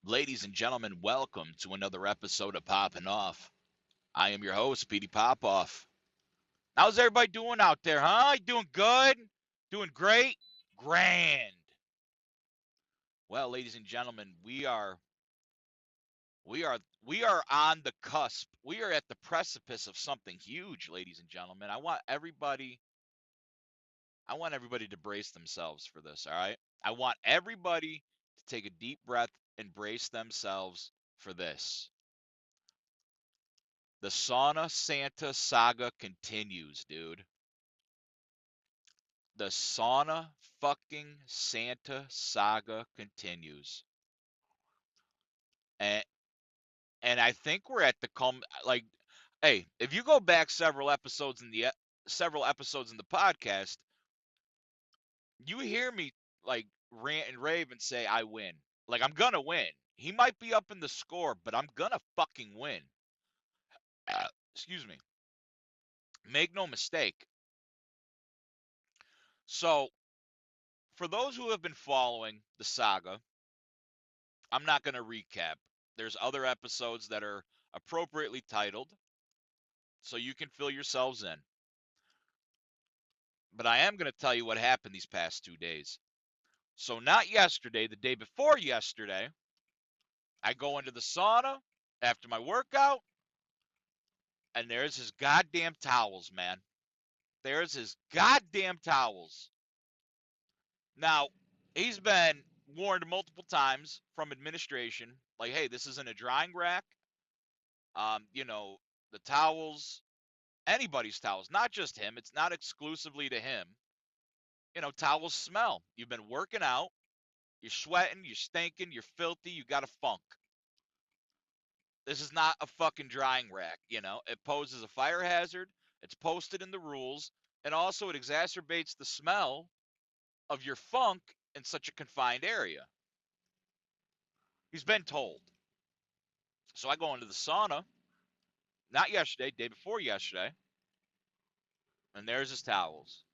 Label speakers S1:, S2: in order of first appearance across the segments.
S1: Ladies and gentlemen, welcome to another episode of Poppin' Off. I am your host, Pd PopOff. How's everybody doing out there, huh? Doing good? Doing great? Grand. Well, ladies and gentlemen, we are on the cusp. We are at the precipice of something huge, ladies and gentlemen. I want everybody to brace themselves for this, all right? I want everybody to take a deep breath and brace themselves for this. The Sauna Santa saga continues, dude. The Sauna fucking Santa saga continues. And and I think we're at the like hey, if you go back several episodes in the podcast, you hear me like rant and rave and say I win. Like I'm gonna win. He might be up in the score, but I'm gonna fucking win. Excuse me. Make no mistake. So, for those who have been following the saga, I'm not going to recap. There's other episodes that are appropriately titled, so you can fill yourselves in. But I am going to tell you what happened these past 2 days. So, not yesterday, the day before yesterday, I go into the sauna after my workout, and there's his goddamn towels, man. There's his goddamn towels. Now, he's been warned multiple times from administration, like, hey, this isn't a drying rack. The towels, anybody's towels, not just him. It's not exclusively to him. Towels smell. You've been working out. You're sweating. You're stinking. You're filthy. You got a funk. This is not a fucking drying rack. It poses a fire hazard. It's posted in the rules. And also, it exacerbates the smell of your funk in such a confined area. He's been told. So I go into the sauna, not yesterday, day before yesterday, and there's his towels.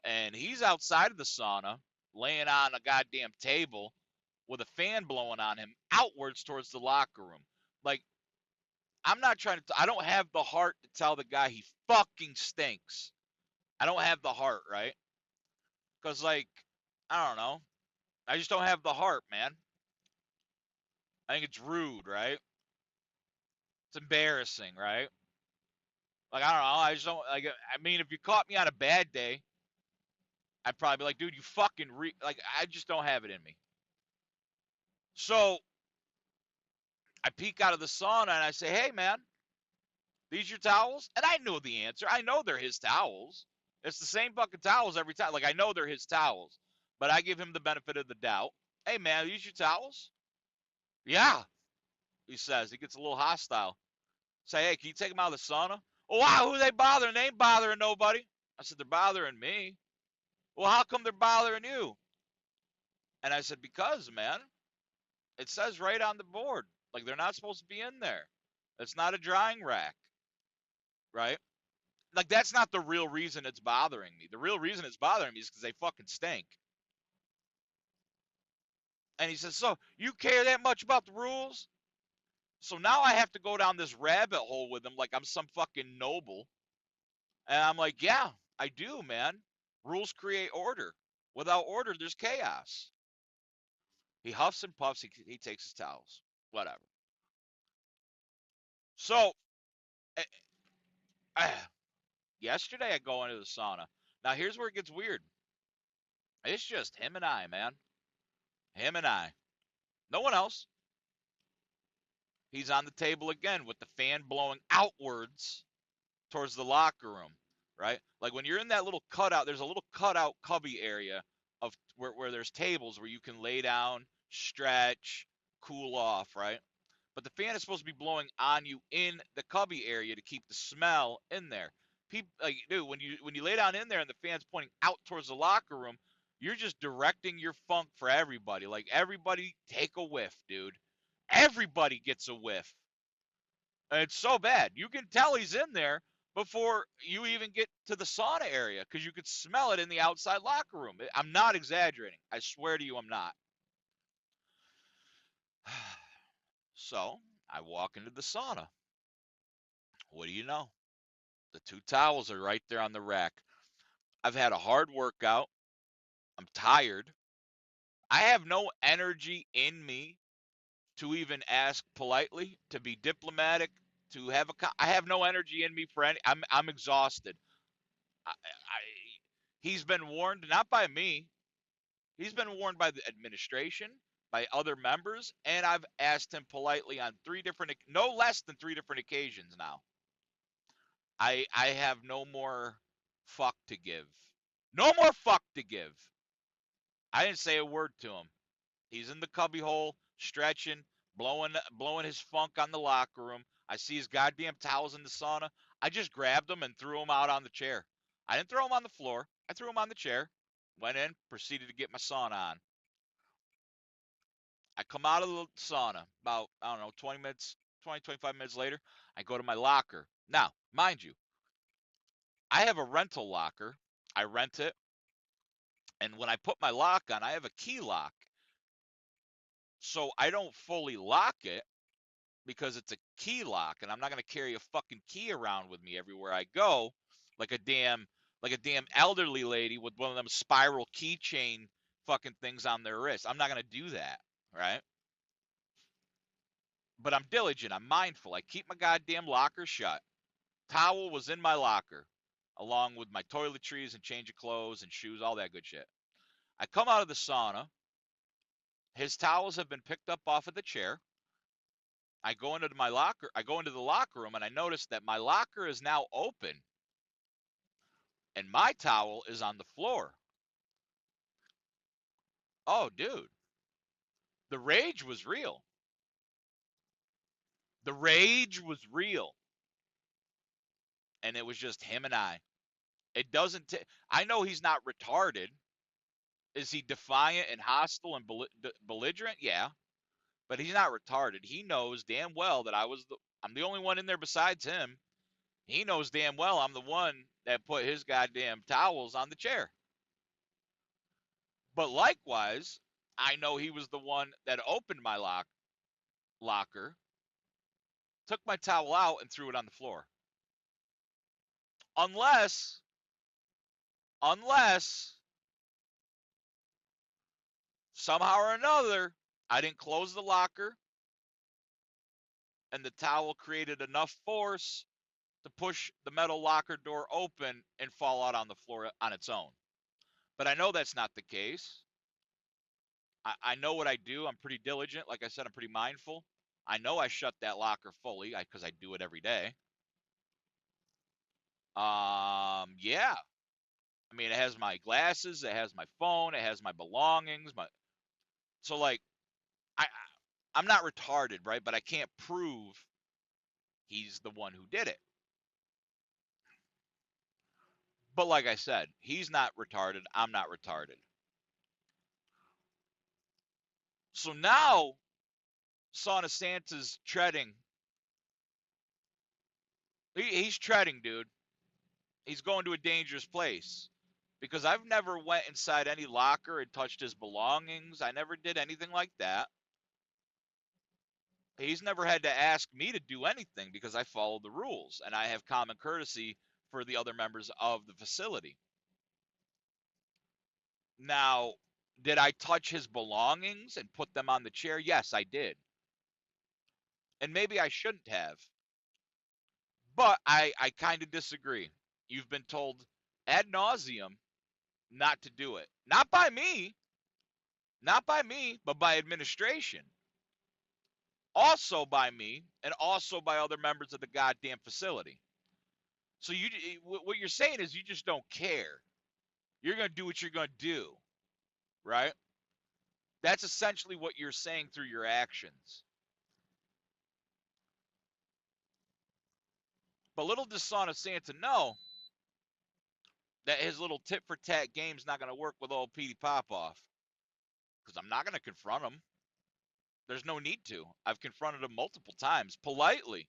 S1: And he's outside of the sauna, laying on a goddamn table with a fan blowing on him outwards towards the locker room. Like, I'm not trying to, I don't have the heart to tell the guy he fucking stinks. I don't have the heart, right? Because, like, I don't know. I just don't have the heart, man. I think it's rude, right? It's embarrassing, right? Like, I don't know. I just don't, like, I mean, if you caught me on a bad day, I'd probably be like, dude, you fucking, like, I just don't have it in me. So, I peek out of the sauna and I say, hey, man, these your towels? And I know the answer. I know they're his towels. It's the same fucking towels every time. Like, I know they're his towels. But I give him the benefit of the doubt. Hey, man, are these your towels? Yeah, he says. He gets a little hostile. Say, hey, can you take them out of the sauna? Oh, wow, who they bothering? They ain't bothering nobody. I said, they're bothering me. Well, how come they're bothering you? And I said, because, man, it says right on the board. Like, they're not supposed to be in there. It's not a drying rack, right? Like, that's not the real reason it's bothering me. The real reason it's bothering me is because they fucking stink. And he says, so you care that much about the rules? So now I have to go down this rabbit hole with him like I'm some fucking noble. And I'm like, yeah, I do, man. Rules create order. Without order, there's chaos. He huffs and puffs. He takes his towels. Whatever. So, uh, yesterday I go into the sauna. Now, here's where it gets weird. It's just him and I, man. Him and I. No one else. He's on the table again with the fan blowing outwards towards the locker room, right? Like when you're in that little cutout, there's a little cutout cubby area of where there's tables where you can lay down, stretch, cool off, right? But the fan is supposed to be blowing on you in the cubby area to keep the smell in there. People like, dude, when you lay down in there and the fan's pointing out towards the locker room, you're just directing your funk for everybody. Like everybody take a whiff, dude. Everybody gets a whiff. And it's so bad. You can tell he's in there before you even get to the sauna area because you could smell it in the outside locker room. I'm not exaggerating. I swear to you, I'm not. So I walk into the sauna. What do you know? The two towels are right there on the rack. I've had a hard workout. I'm tired. I have no energy in me to even ask politely, to be diplomatic, to have I have no energy in me for any. I'm exhausted. He's been warned not by me. He's been warned by the administration, by other members, and I've asked him politely on no less than three different occasions now. I have no more fuck to give. No more fuck to give. I didn't say a word to him. He's in the cubbyhole, stretching, blowing his funk on the locker room. I see his goddamn towels in the sauna. I just grabbed him and threw him out on the chair. I didn't throw him on the floor. I threw him on the chair. Went in, proceeded to get my sauna on. I come out of the sauna about, I don't know, 20 minutes, 20, 25 minutes later. I go to my locker. Now, mind you, I have a rental locker. I rent it. And when I put my lock on, I have a key lock. So I don't fully lock it because it's a key lock, and I'm not going to carry a fucking key around with me everywhere I go like a damn elderly lady with one of them spiral keychain fucking things on their wrist. I'm not going to do that, right? But I'm diligent. I'm mindful. I keep my goddamn locker shut. Towel was in my locker, along with my toiletries and change of clothes and shoes, all that good shit. I come out of the sauna. His towels have been picked up off of the chair. I go into my locker. I go into the locker room and I notice that my locker is now open and my towel is on the floor. Oh, dude. The rage was real. The rage was real. And it was just him and I. It doesn't I know he's not retarded. Is he defiant and hostile and belligerent? Yeah. But he's not retarded. He knows damn well that I'm the only one in there besides him. He knows damn well I'm the one that put his goddamn towels on the chair. But likewise, I know he was the one that opened my locker, took my towel out, and threw it on the floor. Unless somehow or another I didn't close the locker and the towel created enough force to push the metal locker door open and fall out on the floor on its own. But I know that's not the case. I know what I do. I'm pretty diligent. Like I said, I'm pretty mindful. I know I shut that locker fully because I do it every day. Yeah. I mean, it has my glasses, it has my phone, it has my belongings. So like, I I'm not retarded, right? But I can't prove he's the one who did it. But like I said, he's not retarded. I'm not retarded. So now, Sauna Santa's treading. He's treading, dude. He's going to a dangerous place because I've never went inside any locker and touched his belongings. I never did anything like that. He's never had to ask me to do anything because I follow the rules and I have common courtesy for the other members of the facility. Now, did I touch his belongings and put them on the chair? Yes, I did. And maybe I shouldn't have. But I kind of disagree. You've been told ad nauseum not to do it. Not by me, but by administration. Also by me, and also by other members of the goddamn facility. So what you're saying is you just don't care. You're going to do what you're going to do, right? That's essentially what you're saying through your actions. But little does Sauna Santa know that his little tit for tat game's not going to work with old Pd PopOff. Because I'm not going to confront him. There's no need to. I've confronted him multiple times, politely.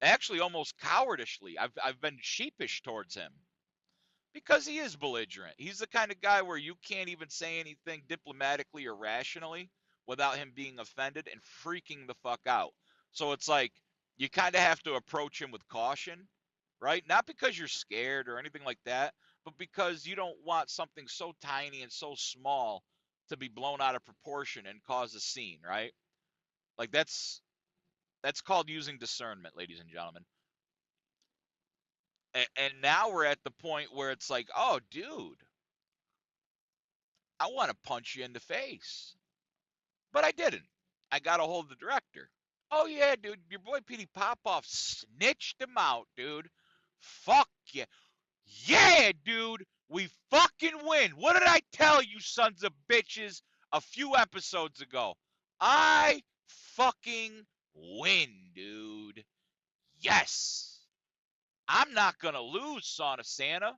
S1: Actually, almost cowardishly. I've been sheepish towards him. Because he is belligerent. He's the kind of guy where you can't even say anything diplomatically or rationally without him being offended and freaking the fuck out. So it's like you kind of have to approach him with caution, right? Not because you're scared or anything like that, but because you don't want something so tiny and so small to be blown out of proportion and cause a scene, right? Like that's called using discernment, ladies and gentlemen. And now we're at the point where it's like, oh, dude, I want to punch you in the face. But I didn't. I got a hold of the director. Oh, yeah, dude, your boy Pd PopOff snitched him out, dude. Fuck yeah. Yeah, dude, we fucking win. What did I tell you, sons of bitches, a few episodes ago? I fucking win, dude. Yes. I'm not going to lose, Sauna Santa.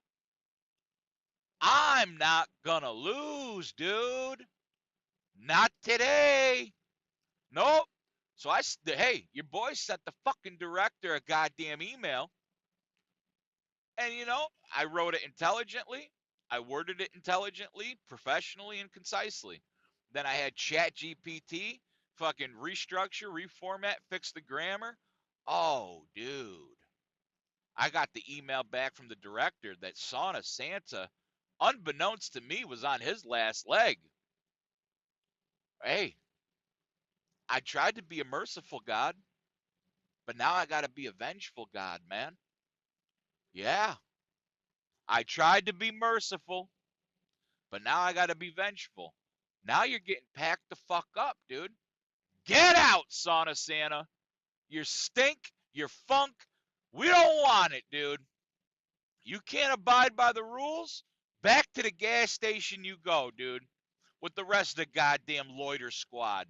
S1: I'm not going to lose, dude. Not today. Nope. So hey, your boy sent the fucking director a goddamn email. And, I wrote it intelligently. I worded it intelligently, professionally, and concisely. Then I had Chat GPT fucking restructure, reformat, fix the grammar. Oh, dude. I got the email back from the director that Sauna Santa, unbeknownst to me, was on his last leg. Hey, I tried to be a merciful God, but now I got to be a vengeful God, man. Yeah. I tried to be merciful, but now I got to be vengeful. Now you're getting packed the fuck up, dude. Get out, Sauna Santa. Your stink, your funk. We don't want it, dude. You can't abide by the rules? Back to the gas station you go, dude, with the rest of the goddamn loiter squad.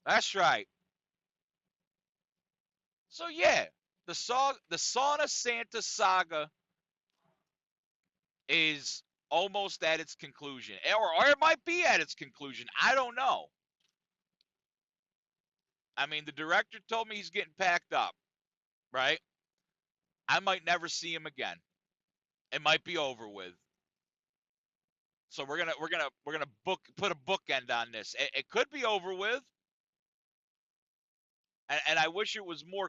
S1: That's right. So, yeah, the Sauna Santa saga is almost at its conclusion, or it might be at its conclusion. I don't know. I mean, the director told me he's getting packed up, right? I might never see him again. It might be over with. So we're gonna put a bookend on this. It could be over with, and I wish it was more.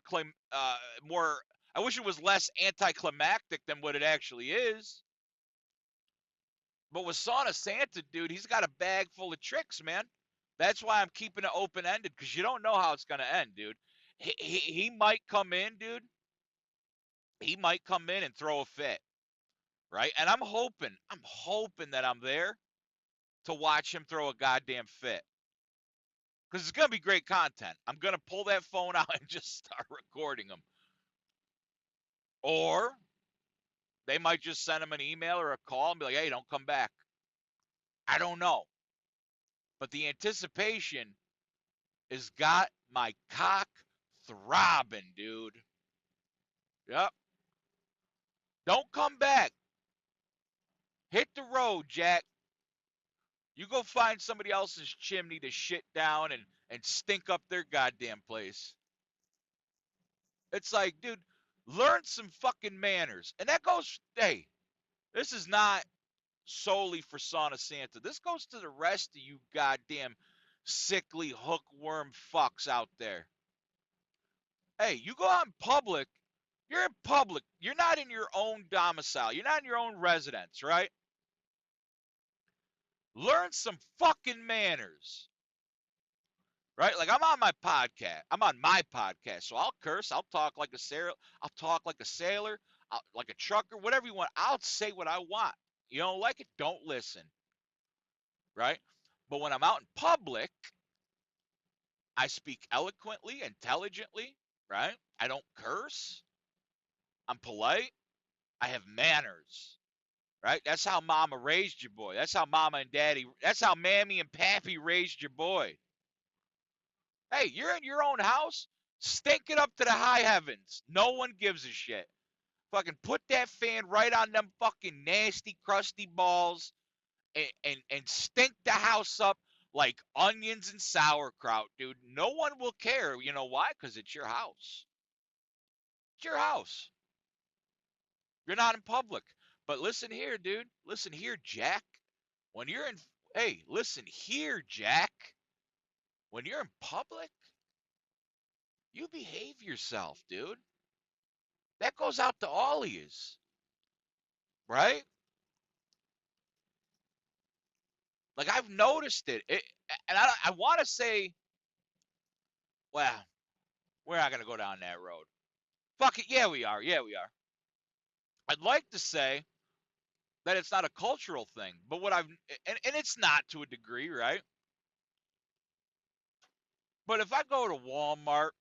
S1: I wish it was less anticlimactic than what it actually is. But with Sauna Santa, dude, he's got a bag full of tricks, man. That's why I'm keeping it open ended because you don't know how it's gonna end, dude. He might come in, dude. He might come in and throw a fit, right? And I'm hoping that I'm there to watch him throw a goddamn fit because it's gonna be great content. I'm gonna pull that phone out and just start recording him, or they might just send him an email or a call and be like, "Hey, don't come back." I don't know, but the anticipation has got my cock throbbing, dude. Yep. Don't come back. Hit the road, Jack. You go find somebody else's chimney to shit down and stink up their goddamn place. It's like, dude, learn some fucking manners. And that goes, hey, this is not solely for Sauna Santa. This goes to the rest of you goddamn sickly hookworm fucks out there. Hey, you go out in public, you're in public. You're not in your own domicile. You're not in your own residence, right? Learn some fucking manners. Right? Like I'm on my podcast. I'm on my podcast. So I'll curse. I'll talk like a sailor. I'll talk like a sailor, like a trucker, whatever you want. I'll say what I want. You don't like it? Don't listen. Right? But when I'm out in public, I speak eloquently, intelligently, right? I don't curse. I'm polite. I have manners. Right? That's how mama raised your boy. That's how mama and daddy, that's how mammy and pappy raised your boy. Hey, you're in your own house, stink it up to the high heavens. No one gives a shit. Fucking put that fan right on them fucking nasty, crusty balls and stink the house up like onions and sauerkraut, dude. No one will care. You know why? Because it's your house. It's your house. You're not in public. But listen here, dude. Listen here, Jack. When you're in, hey, listen here, Jack. when you're in public, you behave yourself, dude. That goes out to all of yous, right? Like I've noticed it and I want to say, well, we're not gonna go down that road. Fuck it, yeah we are, yeah we are. I'd like to say that it's not a cultural thing, but what I've and it's not to a degree, right? But if I go to Walmart,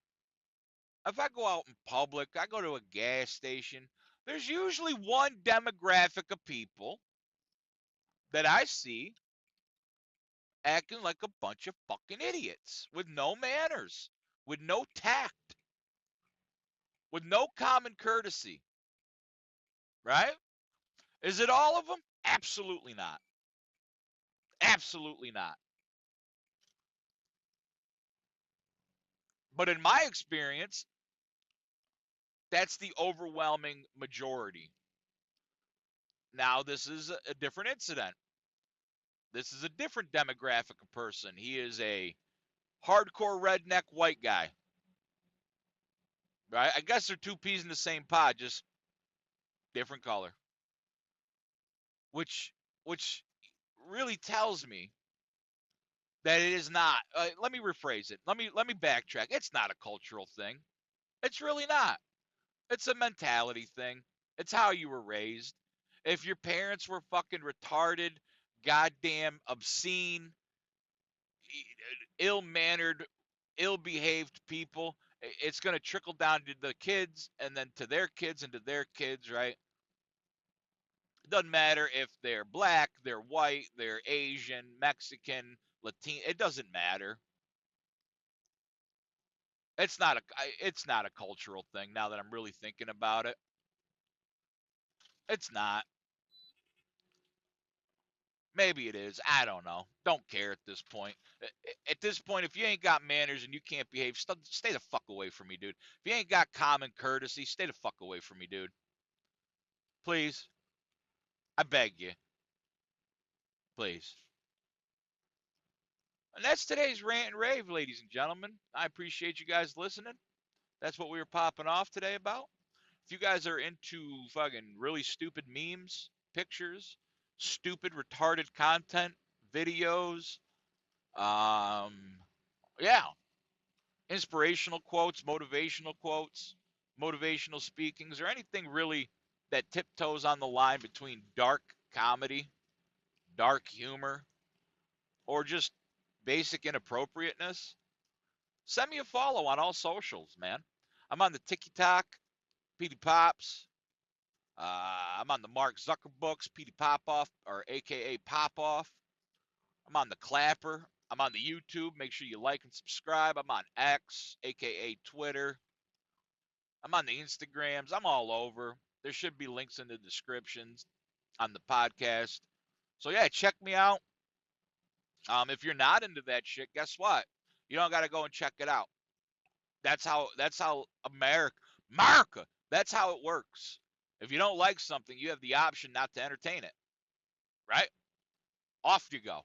S1: if I go out in public, I go to a gas station, there's usually one demographic of people that I see acting like a bunch of fucking idiots with no manners, with no tact, with no common courtesy, right? Is it all of them? Absolutely not. Absolutely not. But in my experience, that's the overwhelming majority. Now, this is a different incident. This is a different demographic of person. He is a hardcore redneck white guy, right? I guess they're two peas in the same pod, just different color, which which really tells me that it is not. Let me rephrase it. Let me backtrack. It's not a cultural thing. It's really not. It's a mentality thing. It's how you were raised. If your parents were fucking retarded, goddamn obscene, ill-mannered, ill-behaved people, it's going to trickle down to the kids and then to their kids and to their kids, right? It doesn't matter if they're black, they're white, they're Asian, Mexican, Latino. It doesn't matter. It's not a cultural thing now that I'm really thinking about it. It's not. Maybe it is. I don't know. Don't care at this point. At this point, if you ain't got manners and you can't behave, stay the fuck away from me, dude. If you ain't got common courtesy, stay the fuck away from me, dude. Please. I beg you. Please. And that's today's rant and rave, ladies and gentlemen. I appreciate you guys listening. That's what we were popping off today about. If you guys are into fucking really stupid memes, pictures, stupid retarded content, videos, um, yeah, inspirational quotes, motivational speakings, or anything really that tiptoes on the line between dark comedy, dark humor, or just basic inappropriateness, send me a follow on all socials, man. I'm on the TikTok, PD Pops. I'm on the Mark Zuckerbucks, PD PopOff, or AKA PopOff. I'm on the Clapper. I'm on the YouTube. Make sure you like and subscribe. I'm on X, aka Twitter. I'm on the Instagrams. I'm all over. There should be links in the descriptions on the podcast. So yeah, check me out. If you're not into that shit, guess what? You don't got to go and check it out. That's how America. That's how it works. If you don't like something, you have the option not to entertain it. Right? Off you go.